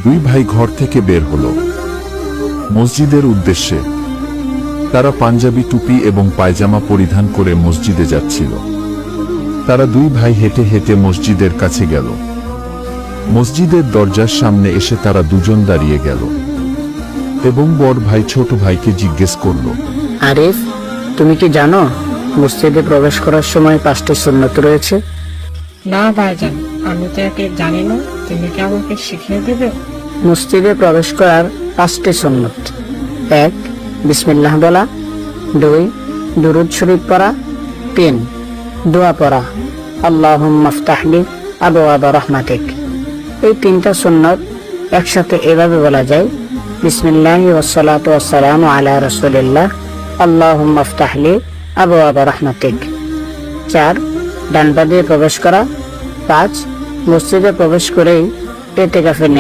দুই ভাই ঘর থেকে বের হলো মসজিদের উদ্দেশ্যে। তারা পাঞ্জাবি টুপি এবং পায়জামা পরিধান করে মসজিদে যাচ্ছিল। তারা দুই ভাই হেঁটে হেঁটে মসজিদের কাছে গেল। মসজিদের দরজার সামনে এসে তারা দুজন দাঁড়িয়ে গেল এবং বড় ভাই ছোট ভাইকে জিজ্ঞেস করল, আরিফ, তুমি কি জানো মসজিদে প্রবেশ করার সময় 5টি সুন্নত রয়েছে? না ভাইজান, আমি তো একে জানি না, তুমি কি আমাকে শিখিয়ে দেবে? মসজিদে প্রবেশ করার 5টি সুন্নত: 1. বিসমিল্লাহ বলা, 2. দুরূদ শরীফ পড়া, 3. দোয়া পড়া, আল্লাহুম্মা ইফতাহলি আবওয়াবা রাহমাতিক। এই 3টা সুন্নত একসাথে এভাবে বলা যায়: বিসমিল্লাহি ওয়াসসালাতু ওয়াসসালামু আলা রাসূলিল্লাহ, আল্লাহুম্মা ইফতাহলি আবওয়াবা রাহমাতিক। 4. ডান পা দিয়ে প্রবেশ করা। 5. মসজিদে প্রবেশ করেই ইতিকাফের নিয়ম।